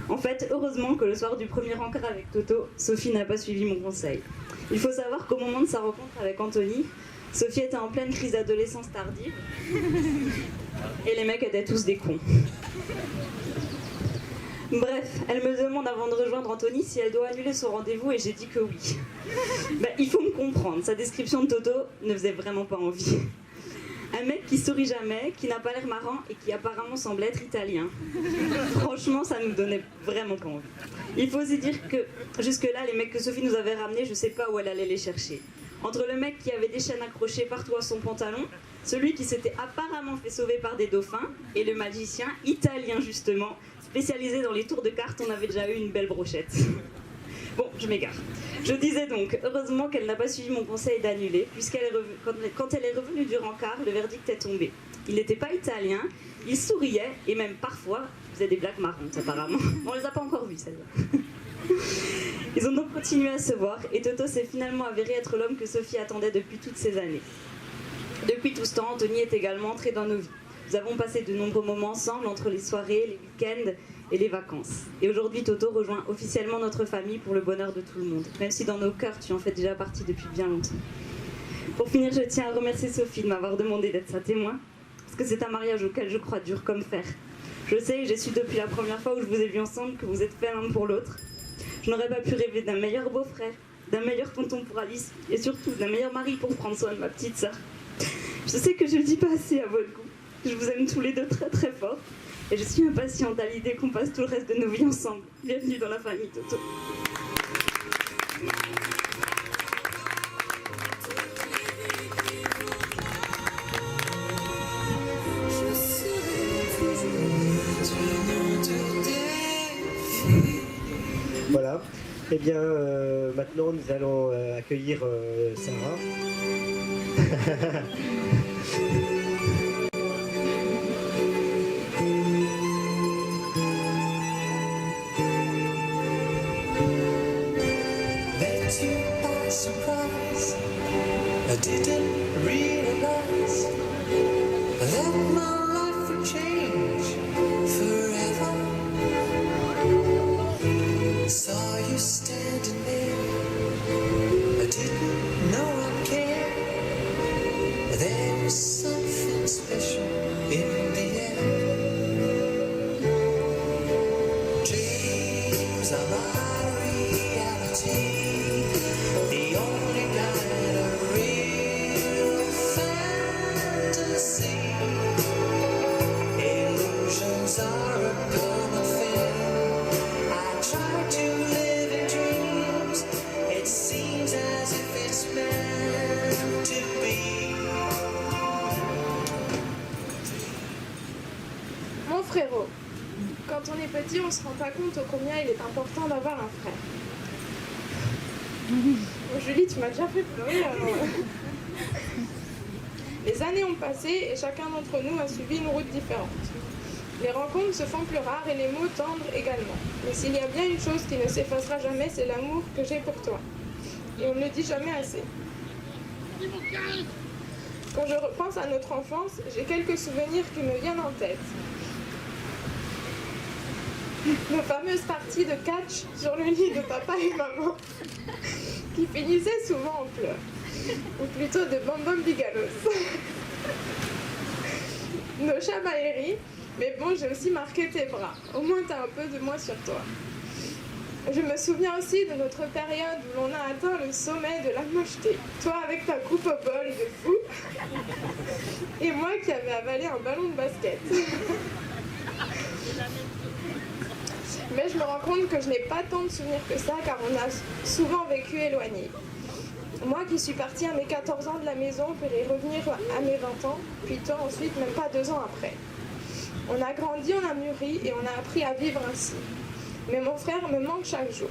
Speaker 4: En fait, heureusement que le soir du premier encart avec Toto, Sophie n'a pas suivi mon conseil. Il faut savoir qu'au moment de sa rencontre avec Anthony, Sophie était en pleine crise d'adolescence tardive et les mecs étaient tous des cons. Bref, elle me demande avant de rejoindre Anthony si elle doit annuler son rendez-vous et j'ai dit que oui. Il faut me comprendre, sa description de Toto ne faisait vraiment pas envie. Un mec qui sourit jamais, qui n'a pas l'air marrant et qui apparemment semble être italien. Franchement, ça nous donnait vraiment pas envie. Il faut aussi dire que jusque-là, les mecs que Sophie nous avait ramenés, je sais pas où elle allait les chercher. Entre le mec qui avait des chaînes accrochées partout à son pantalon, celui qui s'était apparemment fait sauver par des dauphins, et le magicien, italien justement, spécialisé dans les tours de cartes, on avait déjà eu une belle brochette. Bon, je m'égare. Je disais donc, heureusement qu'elle n'a pas suivi mon conseil d'annuler, quand elle est revenue du rencard, le verdict est tombé. Il n'était pas italien, il souriait, et même parfois faisait des blagues marrantes apparemment. On les a pas encore vues, celles-là. Ils ont donc continué à se voir, et Toto s'est finalement avéré être l'homme que Sophie attendait depuis toutes ces années. Depuis tout ce temps, Anthony est également entré dans nos vies. Nous avons passé de nombreux moments ensemble entre les soirées, les week-ends et les vacances. Et aujourd'hui, Toto rejoint officiellement notre famille pour le bonheur de tout le monde, même si dans nos cœurs, tu en fais déjà partie depuis bien longtemps. Pour finir, je tiens à remercier Sophie de m'avoir demandé d'être sa témoin, parce que c'est un mariage auquel je crois dur comme fer. Je sais et j'ai su depuis la première fois où je vous ai vu ensemble que vous êtes faits l'un pour l'autre. Je n'aurais pas pu rêver d'un meilleur beau-frère, d'un meilleur tonton pour Alice, et surtout d'un meilleur mari pour prendre soin de ma petite sœur. Je sais que je ne le dis pas assez à votre goût. Je vous aime tous les deux très très fort. Et je suis impatiente à l'idée qu'on passe tout le reste de nos vies ensemble. Bienvenue dans la famille Toto.
Speaker 2: Voilà. Eh bien, maintenant, nous allons accueillir Sarah.
Speaker 3: Met you by surprise. I didn't realize that my life would change forever. Saw you standing there. I didn't know I'd care. There was something special in the air. Dreams are my reality, the only kind of real fantasy. Illusions are a common thing. I try to live in dreams. It seems as if it's meant to be.
Speaker 13: Mon frérot, quand on est petit, on se rend pas compte au combien il est important d'avoir un frère. Oh, Julie, tu m'as déjà fait pleurer alors. Les années ont passé et chacun d'entre nous a suivi une route différente. Les rencontres se font plus rares et les mots tendres également. Mais s'il y a bien une chose qui ne s'effacera jamais, c'est l'amour que j'ai pour toi. Et on ne le dit jamais assez. Quand je repense à notre enfance, j'ai quelques souvenirs qui me viennent en tête. Nos fameuses parties de catch sur le lit de papa et maman, qui finissaient souvent en pleurs, ou plutôt de bam-bam bigalos. Nos chamailleries, mais bon, j'ai aussi marqué tes bras, au moins t'as un peu de moi sur toi. Je me souviens aussi de notre période où l'on a atteint le sommet de la mocheté. Toi avec ta coupe au bol de fou, et moi qui avais avalé un ballon de basket. Mais je me rends compte que je n'ai pas tant de souvenirs que ça, car on a souvent vécu éloignés. Moi qui suis partie à mes 14 ans de la maison pour y revenir à mes 20 ans, puis toi ensuite, même pas 2 ans après. On a grandi, on a mûri et on a appris à vivre ainsi. Mais mon frère me manque chaque jour.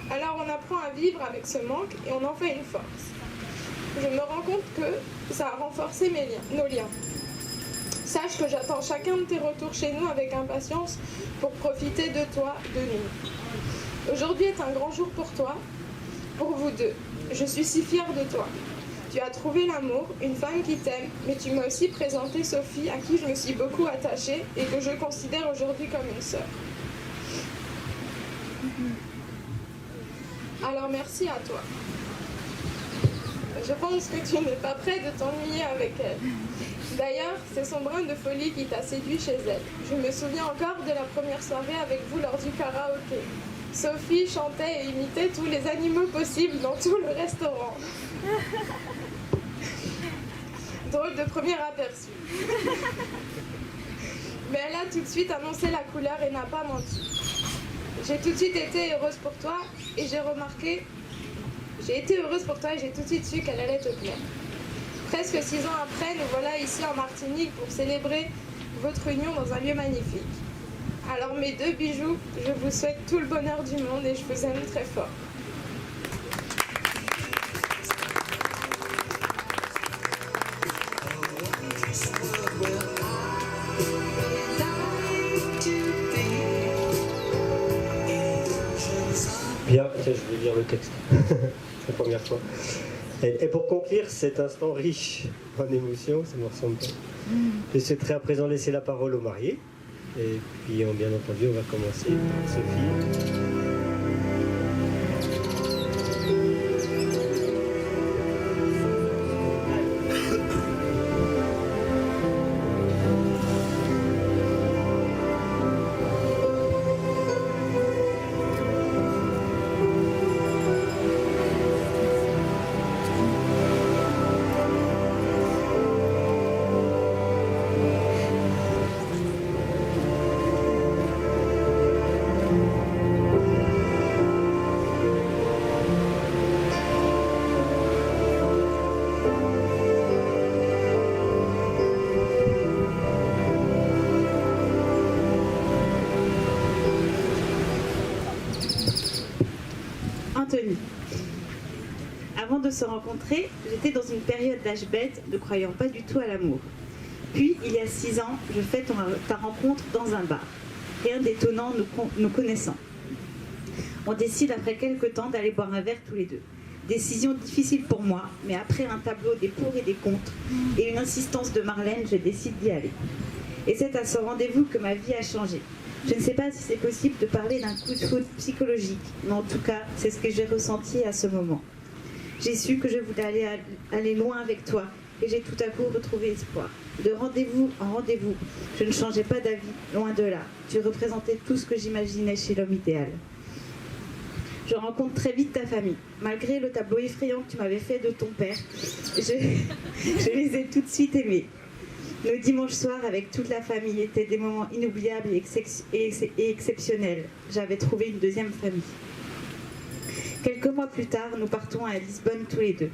Speaker 13: Alors on apprend à vivre avec ce manque et on en fait une force. Je me rends compte que ça a renforcé nos liens. Sache que j'attends chacun de tes retours chez nous avec impatience pour profiter de toi, de nous. Aujourd'hui est un grand jour pour toi, pour vous deux. Je suis si fière de toi. Tu as trouvé l'amour, une femme qui t'aime, mais tu m'as aussi présenté Sophie, à qui je me suis beaucoup attachée et que je considère aujourd'hui comme une sœur. Alors merci à toi. Je pense que tu n'es pas prêt de t'ennuyer avec elle. D'ailleurs, c'est son brin de folie qui t'a séduit chez elle. Je me souviens encore de la première soirée avec vous lors du karaoké. Sophie chantait et imitait tous les animaux possibles dans tout le restaurant. Drôle de premier aperçu. Mais elle a tout de suite annoncé la couleur et n'a pas menti. J'ai tout de suite été heureuse pour toi et j'ai été heureuse pour toi et j'ai tout de suite su qu'elle allait te plaire. Presque 6 ans après, nous voilà ici en Martinique pour célébrer votre union dans un lieu magnifique. Alors mes deux bijoux, je vous souhaite tout le bonheur du monde et je vous aime très fort.
Speaker 2: Bien, tiens, je vais lire le texte. C'est la première fois. Et pour conclure cet instant riche en émotions, ça me ressemble pas. Je souhaiterais à présent laisser la parole aux mariés. Et puis, bien entendu, on va commencer par Sophie.
Speaker 14: Anthony. Avant de se rencontrer, j'étais dans une période d'âge bête, ne croyant pas du tout à l'amour. Puis, il y a 6 ans, je fais ta rencontre dans un bar. Rien d'étonnant nous connaissant. On décide après quelques temps d'aller boire un verre tous les deux. Décision difficile pour moi, mais après un tableau des pour et des contre et une insistance de Marlène, je décide d'y aller. Et c'est à ce rendez-vous que ma vie a changé. Je ne sais pas si c'est possible de parler d'un coup de foudre psychologique, mais en tout cas, c'est ce que j'ai ressenti à ce moment. J'ai su que je voulais aller loin avec toi, et j'ai tout à coup retrouvé espoir. De rendez-vous en rendez-vous, je ne changeais pas d'avis, loin de là. Tu représentais tout ce que j'imaginais chez l'homme idéal. Je rencontre très vite ta famille. Malgré le tableau effrayant que tu m'avais fait de ton père, je les ai tout de suite aimés. Nos dimanches soirs avec toute la famille étaient des moments inoubliables et exceptionnels. J'avais trouvé une deuxième famille. Quelques mois plus tard, nous partons à Lisbonne tous les deux.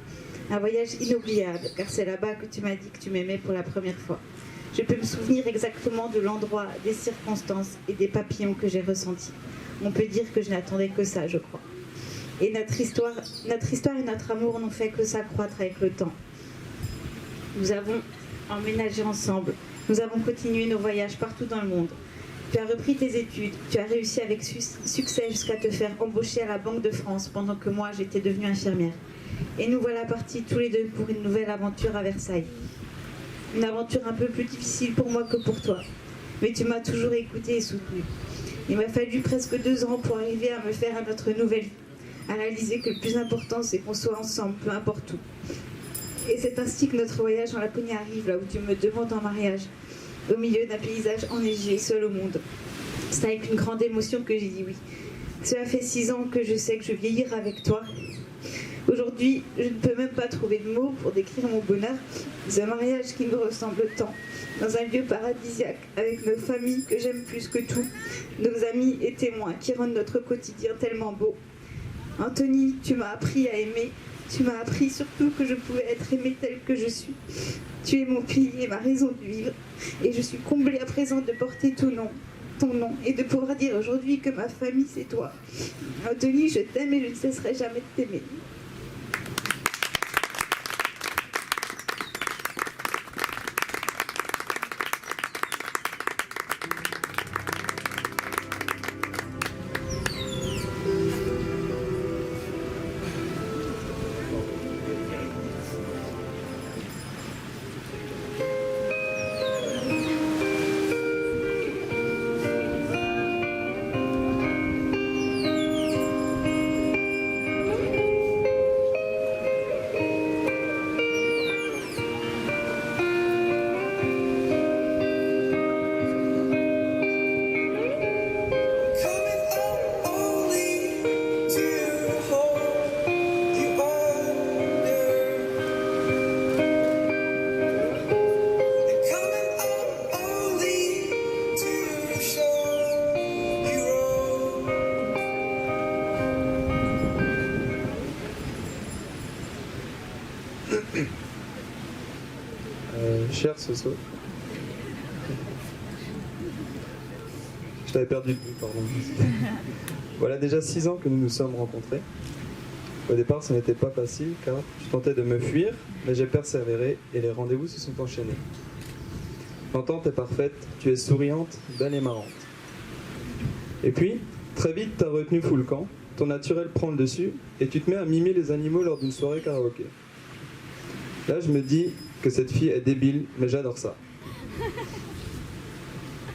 Speaker 14: Un voyage inoubliable, car c'est là-bas que tu m'as dit que tu m'aimais pour la première fois. Je peux me souvenir exactement de l'endroit, des circonstances et des papillons que j'ai ressentis. On peut dire que je n'attendais que ça, je crois. Et notre histoire et notre amour n'ont fait que s'accroître avec le temps. Nous avons emménagé ensemble. Nous avons continué nos voyages partout dans le monde. Tu as repris tes études. Tu as réussi avec succès jusqu'à te faire embaucher à la Banque de France pendant que moi, j'étais devenue infirmière. Et nous voilà partis tous les deux pour une nouvelle aventure à Versailles. Une aventure un peu plus difficile pour moi que pour toi. Mais tu m'as toujours écoutée et soutenue. Il m'a fallu presque 2 ans pour arriver à me faire à notre nouvelle vie, à réaliser que le plus important, c'est qu'on soit ensemble, peu importe où. Et c'est ainsi que notre voyage en Laponie arrive, là où tu me demandes en mariage, au milieu d'un paysage enneigé, seul au monde. C'est avec une grande émotion que j'ai dit oui. Cela fait 6 ans que je sais que je vieillirai avec toi. Aujourd'hui, je ne peux même pas trouver de mots pour décrire mon bonheur. C'est un mariage qui me ressemble tant, dans un lieu paradisiaque, avec nos familles que j'aime plus que tout, nos amis et témoins qui rendent notre quotidien tellement beau. Anthony, tu m'as appris à aimer. Tu m'as appris surtout que je pouvais être aimée telle que je suis. Tu es mon pilier, ma raison de vivre. Et je suis comblée à présent de porter ton nom, et de pouvoir dire aujourd'hui que ma famille, c'est toi. Anthony, je t'aime et je ne cesserai jamais de t'aimer.
Speaker 9: ce saut. Je t'avais perdu de vue, pardon. Voilà déjà 6 ans que nous nous sommes rencontrés. Au départ, ce n'était pas facile car tu tentais de me fuir, mais j'ai persévéré et les rendez-vous se sont enchaînés. L'entente est parfaite, tu es souriante, belle et marrante. Et puis, très vite, t'as retenu full camp, ton naturel prend le dessus et tu te mets à mimer les animaux lors d'une soirée karaoké. Là, je me dis que cette fille est débile, mais j'adore ça.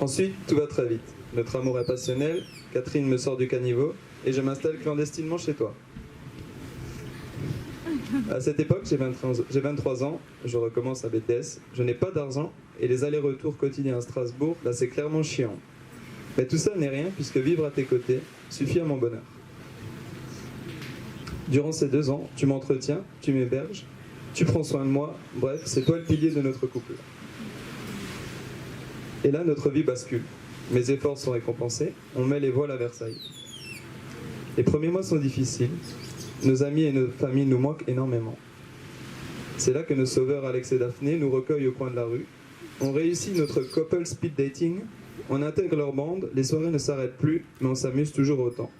Speaker 9: Ensuite, tout va très vite. Notre amour est passionnel, Catherine me sort du caniveau et je m'installe clandestinement chez toi. À cette époque, j'ai 23 ans, je recommence à BTS, je n'ai pas d'argent et les allers-retours quotidiens à Strasbourg, là c'est clairement chiant. Mais tout ça n'est rien puisque vivre à tes côtés suffit à mon bonheur. Durant ces 2 ans, tu m'entretiens, tu m'héberges, tu prends soin de moi, bref, c'est toi le pilier de notre couple. Et là, notre vie bascule. Mes efforts sont récompensés, on met les voiles à Versailles. Les premiers mois sont difficiles, nos amis et nos familles nous manquent énormément. C'est là que nos sauveurs Alex et Daphné nous recueillent au coin de la rue. On réussit notre couple speed dating, on intègre leur bande, les soirées ne s'arrêtent plus, mais on s'amuse toujours autant.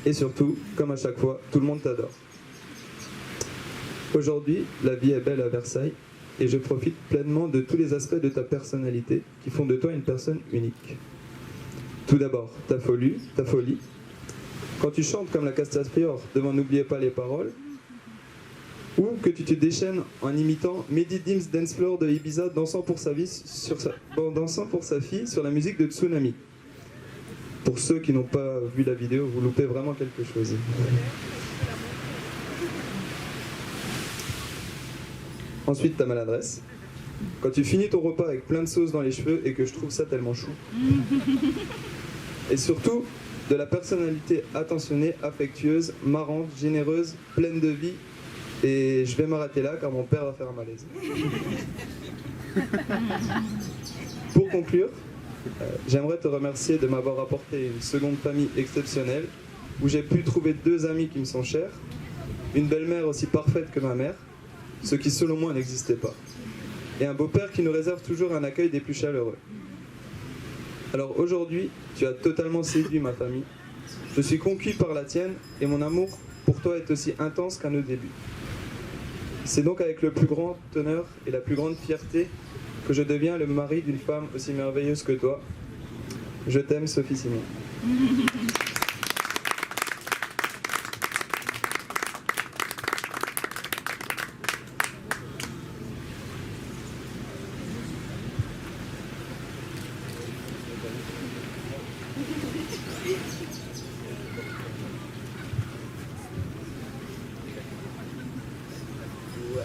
Speaker 9: Et surtout, comme à chaque fois, tout le monde t'adore. Aujourd'hui, la vie est belle à Versailles, et je profite pleinement de tous les aspects de ta personnalité qui font de toi une personne unique. Tout d'abord, ta folie. Quand tu chantes comme la Castafiore devant N'oubliez pas les paroles, ou que tu te déchaînes en imitant Mehdi Dims Dance Floor de Ibiza dansant pour sa fille sur la musique de Tsunami. Pour ceux qui n'ont pas vu la vidéo, vous loupez vraiment quelque chose. Ensuite, ta maladresse. Quand tu finis ton repas avec plein de sauce dans les cheveux et que je trouve ça tellement chou. Et surtout, de la personnalité attentionnée, affectueuse, marrante, généreuse, pleine de vie. Et je vais m'arrêter là car mon père va faire un malaise. Pour conclure, j'aimerais te remercier de m'avoir apporté une seconde famille exceptionnelle où j'ai pu trouver 2 amis qui me sont chers, une belle-mère aussi parfaite que ma mère, ce qui selon moi n'existait pas, et un beau-père qui nous réserve toujours un accueil des plus chaleureux. Alors aujourd'hui, tu as totalement séduit ma famille, je suis conquis par la tienne et mon amour pour toi est aussi intense qu'à nos débuts. C'est donc avec le plus grand honneur et la plus grande fierté que je deviens le mari d'une femme aussi merveilleuse que toi. Je t'aime, Sophie Simon.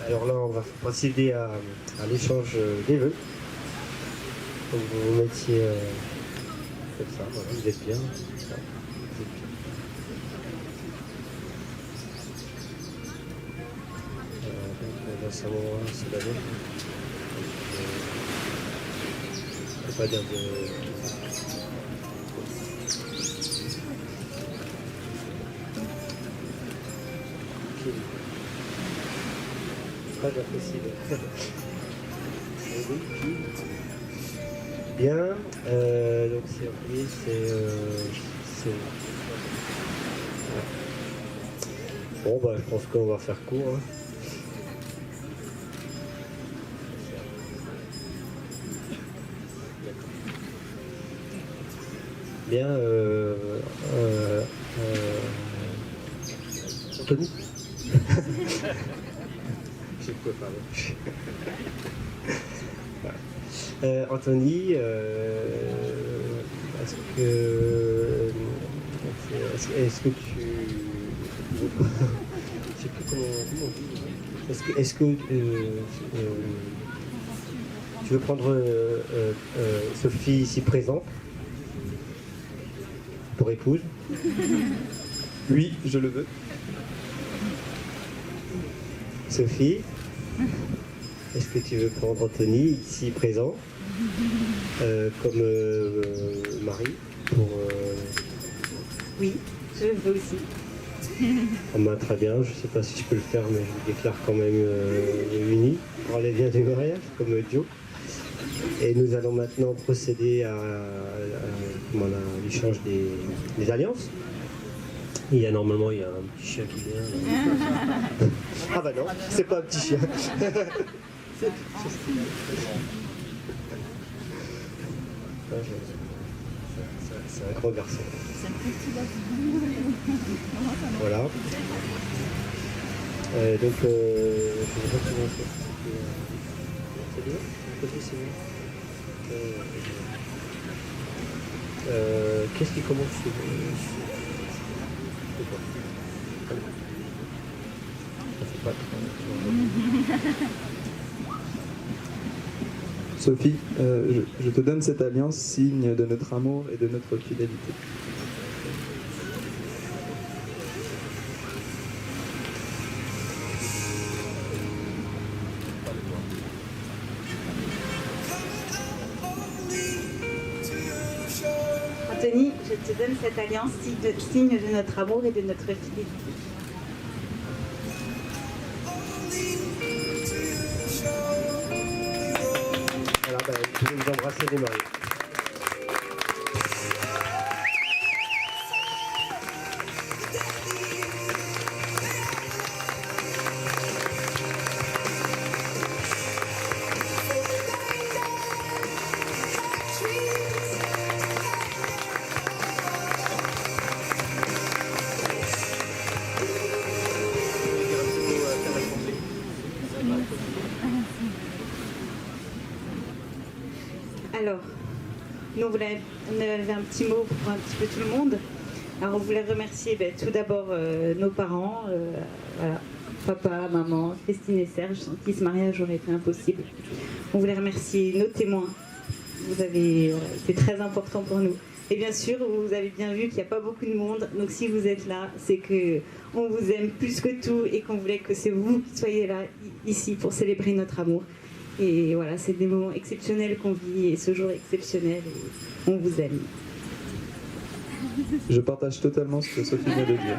Speaker 2: Alors là, on va procéder à l'échange des vœux. Donc vous vous mettiez comme ça, voilà, vous êtes bien. Ça, vous êtes bien. Donc dans ce moment-là, c'est la vôtre. Je ne peux pas dire de... J'apprécie. Bien, donc c'est ok, c'est... Bon bah je pense qu'on va faire court. Hein. Bien, Anthony. Je peux parler. Anthony, est-ce que tu... Je sais plus comment on dit. Est-ce que tu veux prendre Sophie ici présente pour épouse?
Speaker 9: Oui, je le veux.
Speaker 2: Sophie, est-ce que tu veux prendre Anthony ici présent comme mari pour...
Speaker 14: Oui, je le veux aussi.
Speaker 2: Ah ben, très bien, je ne sais pas si je peux le faire, mais je vous déclare quand même unis pour les biens du mariage, comme Joe. Et nous allons maintenant procéder à l'échange des alliances. Normalement, il y a un petit chien qui vient. Ah bah non, c'est pas un petit chien. C'est un grand garçon. Voilà. Donc, je vais pas commencer. C'est bien? C'est bien. Qu'est-ce qui commence?
Speaker 9: Sophie, je te donne cette alliance, signe de notre amour et de notre fidélité.
Speaker 14: Anthony, je te donne cette alliance, signe de notre amour et de notre fidélité.
Speaker 2: Voilà, vous pouvez vous embrasser les mariés.
Speaker 14: Alors, nous, on avait un petit mot pour un petit peu tout le monde. Alors, on voulait remercier tout d'abord nos parents, voilà, papa, maman, Christine et Serge, sans qui ce mariage aurait été impossible. On voulait remercier nos témoins. Vous avez été très important pour nous. Et bien sûr, vous avez bien vu qu'il n'y a pas beaucoup de monde. Donc, si vous êtes là, c'est qu'on vous aime plus que tout et qu'on voulait que c'est vous qui soyez là, ici, pour célébrer notre amour. Et voilà, c'est des moments exceptionnels qu'on vit et ce jour exceptionnel, et on vous aime.
Speaker 9: Je partage totalement ce que Sophie vient de dire.